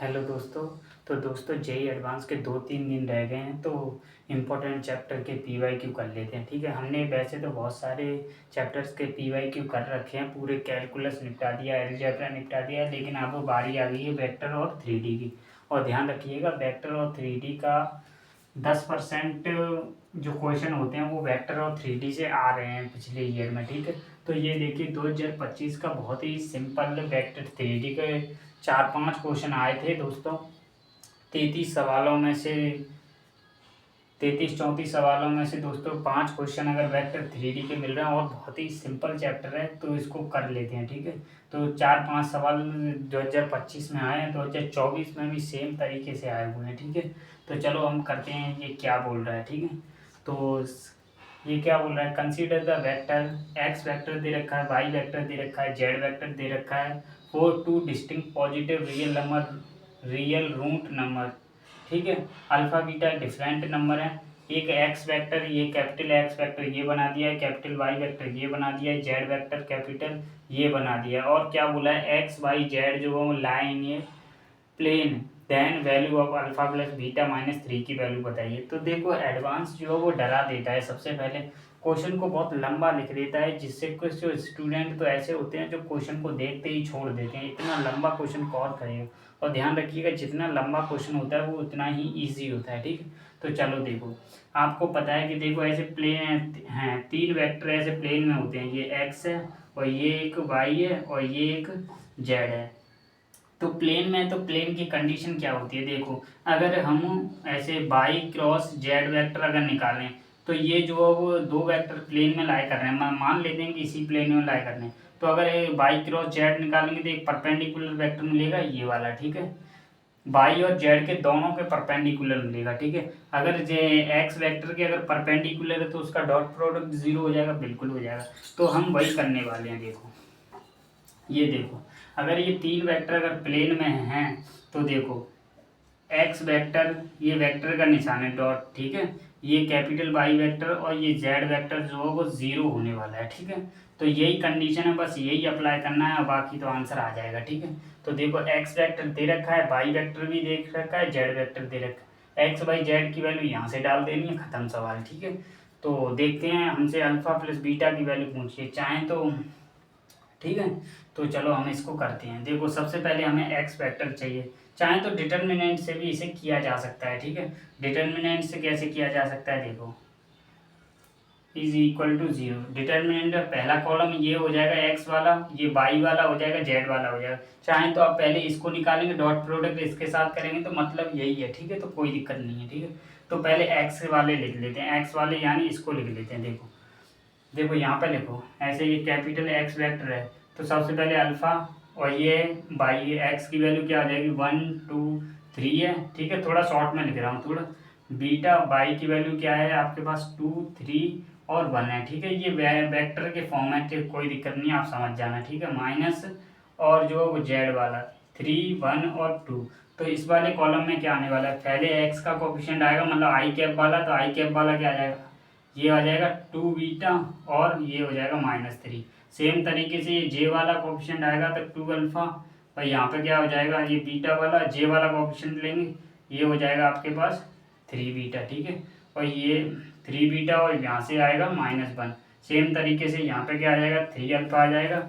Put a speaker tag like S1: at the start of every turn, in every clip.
S1: Hello दोस्तों। तो दोस्तों जेई एडवांस के 2-3 दिन रह गए हैं, तो इम्पोर्टेंट चैप्टर के पीवाईक्यू कर लेते हैं। ठीक है, हमने वैसे तो बहुत सारे चैप्टर्स के पीवाईक्यू कर रखे हैं, पूरे कैलकुलस निपटा दिया, अलजेब्रा निपटा दिया है, लेकिन अब बारी आ गई है वेक्टर और 3D की। और ध्यान रखिएगा, वेक्टर और 3D का 10% जो क्वेश्चन होते हैं वो वेक्टर और 3D से आ रहे हैं पिछले ईयर में। ठीक है, तो ये देखिए 2025 का बहुत ही सिंपल वेक्टर 3D के 4-5 क्वेश्चन आए थे दोस्तों। 33 सवालों में से 33-34 सवालों में से दोस्तों 5 क्वेश्चन अगर वेक्टर 3D के मिल रहे हैं और बहुत ही सिंपल चैप्टर है, तो इसको कर लेते हैं। ठीक है, तो 4-5 सवाल 2025 में आए हैं, 2024 में भी सेम तरीके से आए हुए हैं। ठीक है, तो चलो हम करते हैं ये क्या बोल रहा है। ठीक है, तो ये क्या बोल रहा है, consider the vector X vector दे रखा है, वाई वेक्टर दे रखा है, जेड वेक्टर दे रखा है for two distinct positive real root number. ठीक है, अल्फा बीटा डिफरेंट नंबर है। एक एक्स वेक्टर, ये कैपिटल एक्स वेक्टर ये बना दिया है, कैपिटल वाई वेक्टर ये बना दिया है, जेड वेक्टर कैपिटल ये बना दिया है। और क्या बोला है, एक्स वाई जेड जो लाइन ये plane, then value of alpha plus beta minus 3 की वैल्यू बताइए। तो देखो एडवांस जो है वो डरा देता है, सबसे पहले क्वेश्चन को बहुत लंबा लिख देता है, जिससे कुछ जो स्टूडेंट तो ऐसे होते हैं जो क्वेश्चन को देखते ही छोड़ देते हैं। इतना लंबा क्वेश्चन कौन करेगा। और ध्यान रखिएगा, जितना लंबा क्वेश्चन होता है वो उतना ही ईजी होता है। ठीक है, तो चलो देखो, आपको पता है कि देखो ऐसे प्लेन हैं, 3 वेक्टर ऐसे प्लेन में होते हैं, ये एक्स है और ये एक वाई है और ये एक जेड है। तो प्लेन में, तो प्लेन की कंडीशन क्या होती है, देखो अगर हम ऐसे बाई क्रॉस जेड वेक्टर अगर निकालें, तो ये जो है वो 2 वेक्टर प्लेन में लाई कर रहे हैं, मान लेते हैं कि इसी प्लेन में लाई कर रहे हैं। तो अगर बाई क्रॉस जेड निकालेंगे तो एक परपेंडिकुलर वेक्टर मिलेगा ये वाला। ठीक है, बाई और जेड के दोनों के परपेंडिकुलर मिलेगा। ठीक है, अगर जे एक्स वेक्टर के अगर परपेंडिकुलर है तो उसका डॉट प्रोडक्ट 0 हो जाएगा, बिल्कुल हो जाएगा। तो हम वही करने वाले हैं। देखो ये देखो, अगर ये 3 वेक्टर अगर प्लेन में हैं, तो देखो एक्स वेक्टर, ये वेक्टर का निशान है डॉट। ठीक है, ये कैपिटल वाई वेक्टर और ये जेड वेक्टर जो है वो 0 होने वाला है। ठीक है, तो यही कंडीशन है, बस यही अप्लाई करना है, बाकी तो आंसर आ जाएगा। ठीक है, तो देखो एक्स वेक्टर दे रखा है, वाई वेक्टर भी दे रखा है, जेड वेक्टर दे रखा है। एक्स वाई जेड की वैल्यू यहाँ से डाल देनी है, खत्म सवाल। ठीक है, तो देखते हैं, हमसे अल्फा प्लस बीटा की वैल्यू पूछिए चाहें तो। ठीक है, तो चलो हम इसको करते हैं। देखो सबसे पहले हमें एक्स वेक्टर चाहिए, चाहे तो डिटर्मिनेंट से भी इसे किया जा सकता है। ठीक है, डिटर्मिनेंट से कैसे किया जा सकता है, देखो इज इक्वल टू 0। डिटर्मिनेंट का पहला कॉलम ये हो जाएगा एक्स वाला, ये वाई वाला हो जाएगा, जेड वाला हो जाएगा। चाहे तो आप पहले इसको निकालेंगे, डॉट प्रोडक्ट इसके साथ करेंगे, तो मतलब यही है। ठीक है, तो कोई दिक्कत नहीं है। ठीक है, तो पहले एक्स वाले लिख लेते हैं, एक्स वाले यानी इसको लिख लेते हैं। देखो देखो यहाँ पे लिखो, ऐसे ये कैपिटल एक्स वेक्टर है, तो सबसे पहले अल्फा और ये बाई एक्स की वैल्यू क्या आ जाएगी, 1 2 3 है। ठीक है, थोड़ा शॉर्ट में लिख रहा हूँ थोड़ा। बीटा बाई की वैल्यू क्या है आपके पास, 2 3 और 1 है। ठीक है, ये वेक्टर के फॉर्म है, ठीक कोई दिक्कत नहीं, आप समझ जाना। ठीक है, माइनस और जो वो जेड वाला 3 1 और 2। तो इस वाले कॉलम में क्या आने वाला है, पहले एक्स का कोफिशिएंट आएगा, मतलब आई कैप वाला, तो आई कैप वाला क्या आ जाएगा, ये आ जाएगा 2 बीटा और ये हो जाएगा -3। सेम तरीके से ये जे वाला कोफिशिएंट आएगा तो 2 अल्फा, और यहाँ पे क्या हो जाएगा, ये बीटा वाला जे वाला कोफिशिएंट लेंगे, ये हो जाएगा आपके पास 3 बीटा। ठीक है, और ये 3 बीटा और यहाँ से आएगा -1। सेम तरीके से यहाँ पे क्या आ जाएगा, 3 अल्फा आ जाएगा,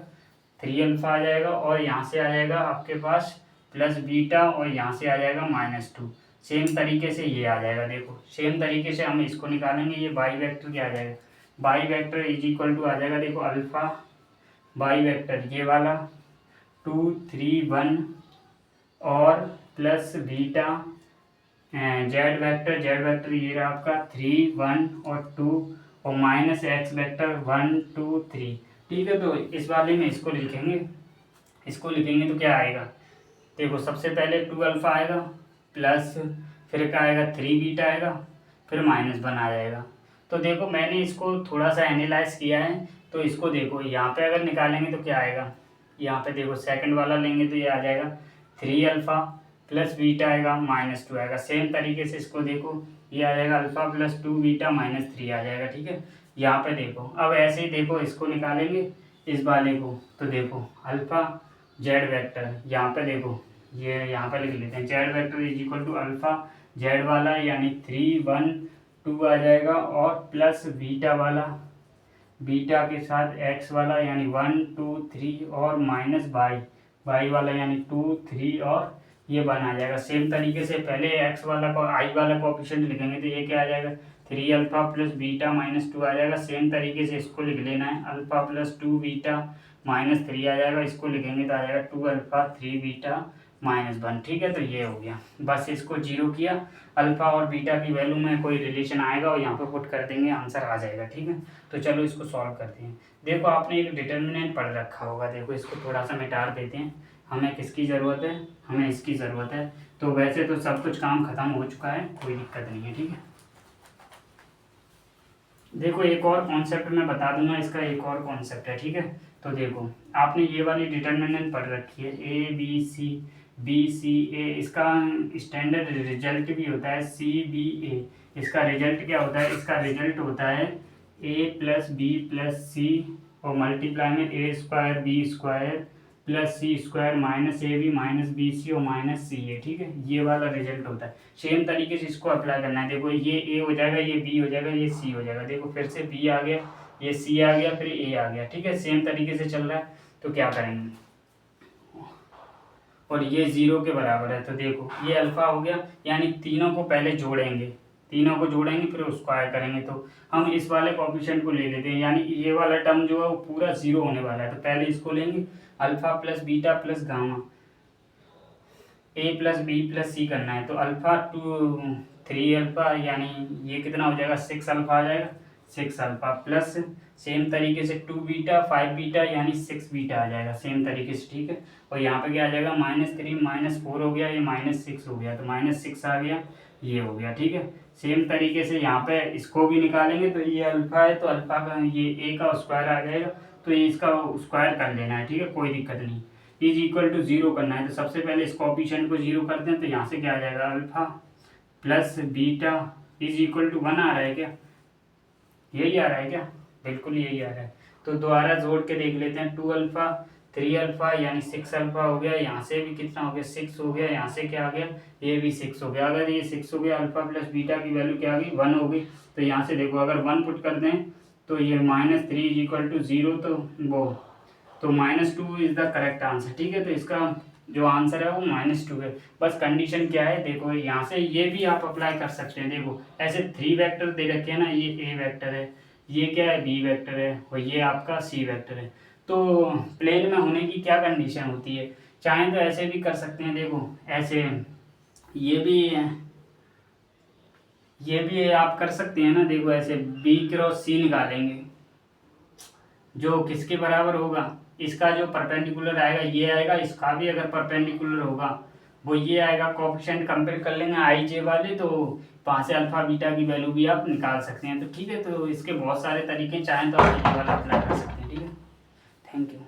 S1: 3 अल्फा आ जाएगा, और यहाँ से आ जाएगा आपके पास प्लस बीटा और यहाँ से आ जाएगा -2। सेम तरीके से ये आ जाएगा। देखो सेम तरीके से हम इसको निकालेंगे, ये बाई वेक्टर क्या आ जाएगा, B vector is equal to आ जाएगा, देखो अल्फा बाई वेक्टर ये वाला 2 3 1 और प्लस बीटा जेड वेक्टर ये रहा आपका 3 1 और 2 और माइनस एक्स वेक्टर 1 2 3। ठीक है, तो इस वाले में इसको लिखेंगे, इसको लिखेंगे तो क्या आएगा, देखो सबसे पहले 2 अल्फा आएगा, प्लस फिर क्या आएगा 3 बीटा आएगा, फिर -1 आ जाएगा। तो देखो मैंने इसको थोड़ा सा एनालाइज किया है, तो इसको देखो यहाँ पे अगर निकालेंगे तो क्या आएगा, यहाँ पे देखो सेकंड वाला लेंगे तो ये आ जाएगा 3 अल्फा प्लस बीटा आएगा, -2 आएगा। सेम तरीके से इसको देखो, ये आ जाएगा अल्फा प्लस 2 बीटा -3 आ जाएगा। ठीक है, यहाँ पे देखो, अब ऐसे ही देखो इसको निकालेंगे इस वाले को, तो देखो अल्फा जेड वेक्टर, यहाँ पे देखो ये यहाँ पर लिख लेते हैं z vector is equal to alpha z वाला यानी 3 1 2 आ जाएगा, और प्लस बीटा वाला बीटा के साथ एक्स वाला यानी 1 2 3 और माइनस वाई वाला यानी 2 3 और ये 1 आ जाएगा। सेम तरीके से पहले एक्स वाला को आई वाला कोएफिशिएंट लिखेंगे तो ये क्या आ जाएगा 3 अल्फा प्लस बीटा माइनस 2 आ जाएगा। सेम तरीके से इसको लिख लेना है अल्फा प्लस 2 बीटा माइनस 3 आ जाएगा, इसको लिखेंगे तो आ जाएगा 2 अल्फा 3 बीटा माइनस 1। ठीक है, तो ये हो गया। बस इसको जीरो किया, अल्फा और बीटा की वैल्यू में कोई रिलेशन आएगा और यहाँ पे पुट कर देंगे, आंसर आ जाएगा। ठीक है, तो चलो इसको सॉल्व करते हैं। देखो आपने एक डिटर्मिनेंट पढ़ रखा होगा, देखो इसको थोड़ा सा मिटा देते हैं। हमें किसकी ज़रूरत है, हमें इसकी ज़रूरत है। तो वैसे तो सब कुछ काम खत्म हो चुका है, कोई दिक्कत नहीं है। ठीक है, देखो एक और कॉन्सेप्ट मैं बता दूंगा, इसका एक और कॉन्सेप्ट है। ठीक है, तो देखो आपने ये वाली डिटर्मिनेंट पढ़ रखी है बी सी ए, इसका स्टैंडर्ड रिजल्ट भी होता है सी बी ए। इसका रिजल्ट क्या होता है, इसका रिजल्ट होता है A plus B plus C और मल्टीप्लाई में A square B square plus C square minus A B minus B C और माइनस सी ए। ठीक है, ये वाला रिजल्ट होता है। सेम तरीके से इसको अप्लाई करना है। देखो ये ए हो जाएगा, ये बी हो जाएगा, ये सी हो जाएगा। देखो फिर से बी आ गया, ये सी आ गया, फिर ए आ गया। ठीक है, सेम तरीके से चल रहा है। तो क्या करेंगे, और ये 0 के बराबर है, तो देखो ये अल्फा हो गया, यानी तीनों को पहले जोड़ेंगे, तीनों को जोड़ेंगे फिर स्क्वायर करेंगे। तो हम इस वाले कोएफिशिएंट को ले लेते हैं, यानी ये वाला टर्म जो है वो पूरा 0 होने वाला है। तो पहले इसको लेंगे alpha plus beta plus gamma, A plus B plus C करना है। तो अल्फा 3 अल्फा यानी ये कितना हो जाएगा 6 अल्फा आ जाएगा, 6 अल्फा प्लस सेम तरीके से 2 बीटा 5 बीटा यानी 6 बीटा आ जाएगा सेम तरीके से। ठीक है, और यहाँ पे क्या आ जाएगा -3 -4 हो गया, ये -6 हो गया, तो -6 आ गया, ये हो गया। ठीक है, सेम तरीके से यहाँ पे इसको भी निकालेंगे। तो ये अल्फा है, तो अल्फा का ये ए का स्क्वायर आ जाएगा, तो ये इसका स्क्वायर कर लेना है। ठीक है, कोई दिक्कत नहीं। इज इक्वल टू 0 करना है, तो सबसे पहले इस कोएफिशिएंट को 0 करते हैं। तो यहाँ से क्या आ जाएगा alpha plus beta is equal to 1 आ रहा है क्या, यही आ रहा है क्या, बिल्कुल यही आ रहा है। तो दोबारा जोड़ के देख लेते हैं 2 अल्फा 3 अल्फा यानी 6 अल्फा हो गया, यहाँ से भी कितना हो गया 6 हो गया, यहाँ से क्या आ गया ये भी 6 हो गया। अगर ये 6 हो गया, अल्फा प्लस बीटा की वैल्यू क्या आ गई 1 हो गई। तो यहाँ से देखो अगर 1 पुट कर दें तो ये -3 इज इक्वल टू 0, तो -2 इज द करेक्ट आंसर। ठीक है, तो इसका जो आंसर है वो -2 है। बस कंडीशन क्या है, देखो यहाँ से ये भी आप अप्लाई कर सकते हैं। देखो ऐसे 3 वेक्टर दे रखे हैं ना, ये ए वेक्टर है, ये क्या है बी वेक्टर है और ये आपका सी वेक्टर है। तो प्लेन में होने की क्या कंडीशन होती है, चाहे तो ऐसे भी कर सकते हैं। देखो ऐसे ये भी आप कर सकते हैं ना। देखो ऐसे बी क्रॉस सी निकालेंगे, जो किसके बराबर होगा, इसका जो परपेंडिकुलर आएगा ये आएगा, इसका भी अगर परपेंडिकुलर होगा वो ये आएगा। कोएफिशिएंट कंपेयर कर लेंगे आई जे वाले, तो वहाँ से अल्फा बीटा की वैल्यू भी आप निकाल सकते हैं। तो ठीक है, तो इसके बहुत सारे तरीके, चाहें तो आप ये वाला अप्लाई कर सकते हैं। ठीक है, थैंक यू।